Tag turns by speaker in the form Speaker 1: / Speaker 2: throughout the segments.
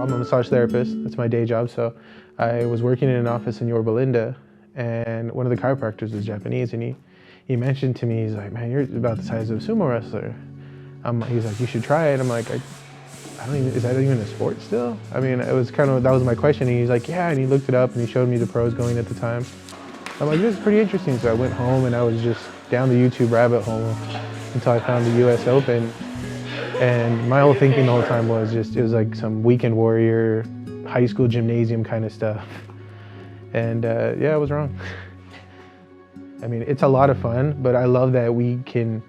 Speaker 1: I'm a massage therapist. That's my day job. So I was working in an office in Yorba Linda, and one of the chiropractors was Japanese, and he mentioned to me, he's like, man, you're about the size of a sumo wrestler. He's like, you should try it. I'm like, I don't even, is that even a sport still? I mean, it was kind of, that was my question. And he's like, yeah, and he looked it up and he showed me the pros going at the time. I'm like, this is pretty interesting. So I went home and I was just down the YouTube rabbit hole until I found the US Open. And my whole thinking the whole time was just, it was like some weekend warrior, high school gymnasium kind of stuff. And yeah, I was wrong. I mean, it's a lot of fun, but I love that we can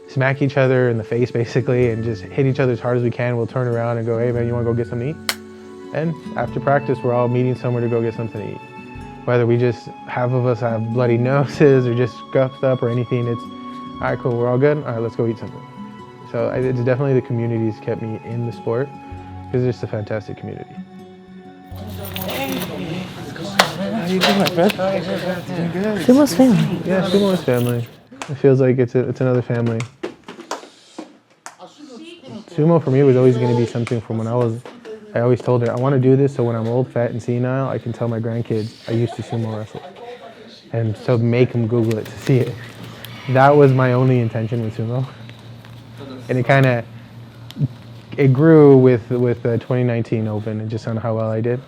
Speaker 1: smack each other in the face basically and just hit each other as hard as we can. We'll turn around and go, hey man, you wanna go get something to eat? And after practice, we're all meeting somewhere to go get something to eat. Whether we just, half of us have bloody noses or just scuffed up or anything, it's, all right, cool, we're all good? All right, let's go eat something. So it's definitely the community that's kept me in the sport, because it's just a fantastic community. How you doing, my friend? Doing good.
Speaker 2: Sumo's family.
Speaker 1: Yeah, Sumo's family. It feels like it's another family. Sumo for me was always going to be something from when I always told her, I want to do this so when I'm old, fat, and senile, I can tell my grandkids I used to sumo wrestle. And so make them Google it to see it. That was my only intention with sumo. And it grew with the 2019 Open and just on how well I did.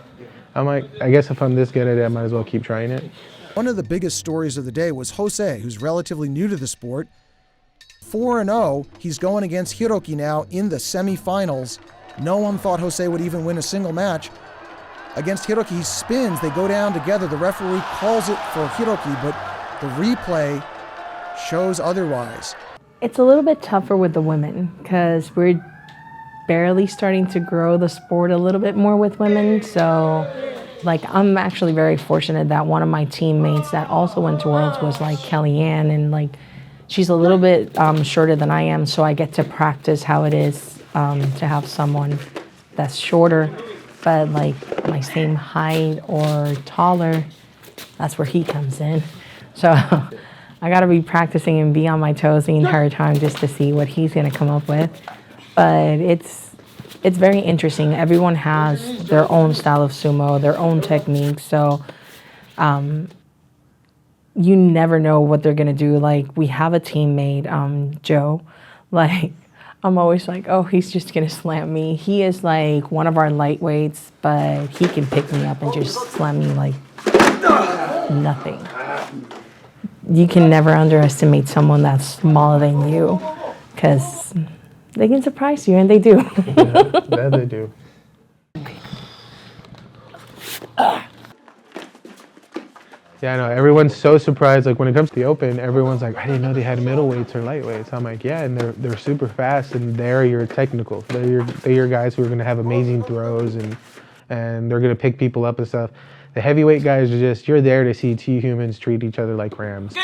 Speaker 1: I'm like, I guess if I'm this good at it, I might as well keep trying it.
Speaker 3: One of the biggest stories of the day was Jose, who's relatively new to the sport. 4-0, he's going against Hiroki now in the semifinals. No one thought Jose would even win a single match. Against Hiroki, he spins, they go down together. The referee calls it for Hiroki, but the replay shows otherwise.
Speaker 2: It's a little bit tougher with the women because we're barely starting to grow the sport a little bit more with women. So like, I'm actually very fortunate that one of my teammates that also went to Worlds was like Kellyanne, and like, she's a little bit shorter than I am, so I get to practice how it is to have someone that's shorter, but like my same height or taller. That's where he comes in. So I gotta be practicing and be on my toes the entire time just to see what he's gonna come up with. But it's very interesting. Everyone has their own style of sumo, their own techniques. So you never know what they're gonna do. Like, we have a teammate, Joe. Like, I'm always like, oh, he's just gonna slam me. He is like one of our lightweights, but he can pick me up and just slam me like nothing. You can never underestimate someone that's smaller than you, because they can surprise you, and they do.
Speaker 1: Yeah, that they do. Yeah, I know. Everyone's so surprised. Like, when it comes to the Open, everyone's like, I didn't know they had middleweights or lightweights. I'm like, yeah, and they're super fast, and they're your technical. They're your guys who are going to have amazing throws, and they're going to pick people up and stuff. The heavyweight guys are just, you're there to see two humans treat each other like rams.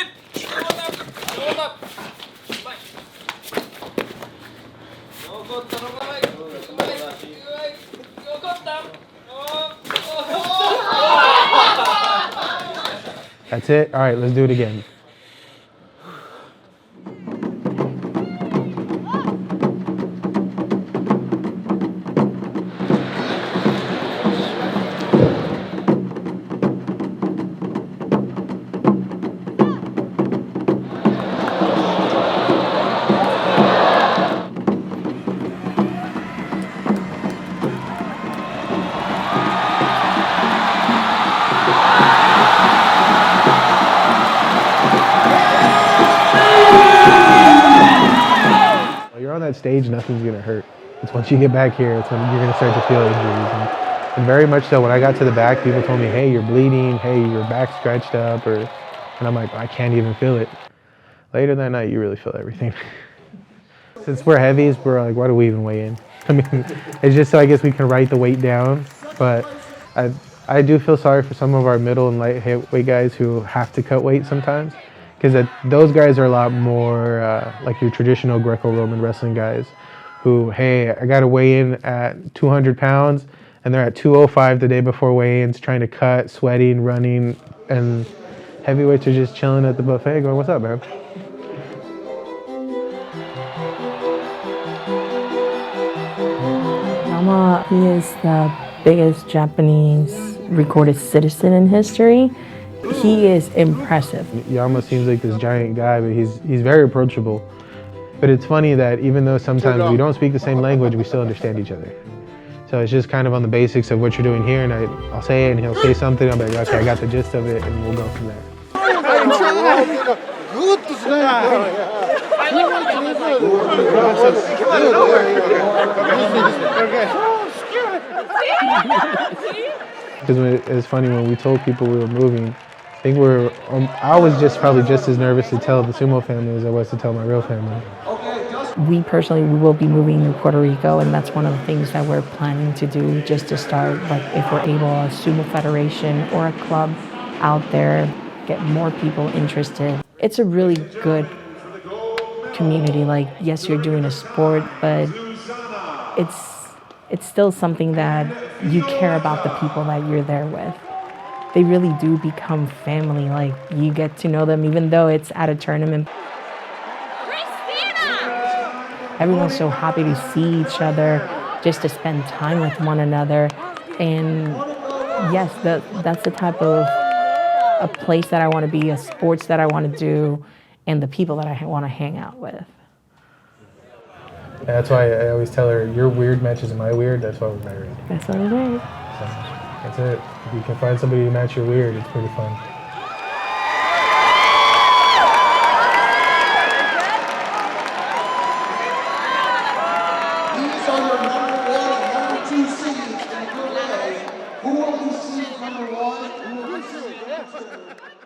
Speaker 1: That's it? All right, let's do it again. On that stage, nothing's gonna hurt. It's once you get back here, it's when you're gonna start to feel injuries. And very much so, when I got to the back, people told me, hey, you're bleeding, hey, your back's scratched up, and I'm like, I can't even feel it. Later that night, you really feel everything. Since we're heavies, we're like, why do we even weigh in? I mean, it's just so I guess we can write the weight down, but I do feel sorry for some of our middle and lightweight guys who have to cut weight sometimes. Because those guys are a lot more like your traditional Greco-Roman wrestling guys who, hey, I got to weigh in at 200 pounds, and they're at 205 the day before weigh-ins, trying to cut, sweating, running, and heavyweights are just chilling at the buffet going, what's up, man?
Speaker 2: Byamba, he is the biggest Japanese recorded citizen in history. He is impressive.
Speaker 1: Yama seems like this giant guy, but he's very approachable. But it's funny that even though sometimes we don't speak the same language, we still understand each other. So it's just kind of on the basics of what you're doing here, and I'll say it, and he'll say something, I'll be like, okay, I got the gist of it, and we'll go from there. Because it's funny, when we told people we were moving, I think I was probably just as nervous to tell the sumo family as I was to tell my real family.
Speaker 2: We personally, we will be moving to Puerto Rico, and that's one of the things that we're planning to do, just to start, like, if we're able, a sumo federation or a club out there, get more people interested. It's a really good community. Like, yes, you're doing a sport, but it's still something that you care about the people that you're there with. They really do become family. Like, you get to know them, even though it's at a tournament. Everyone's so happy to see each other, just to spend time with one another. And yes, that's the type of a place that I want to be, a sports that I want to do, and the people that I want to hang out with.
Speaker 1: That's why I always tell her, your weird matches my weird, that's why we're married.
Speaker 2: That's what it is.
Speaker 1: So, that's it. If you can find somebody to match your weird, it's pretty fun.
Speaker 4: These are your number 1 and number 2 seeds in Group A. Who will be seed number 1? Who will be seed number 2?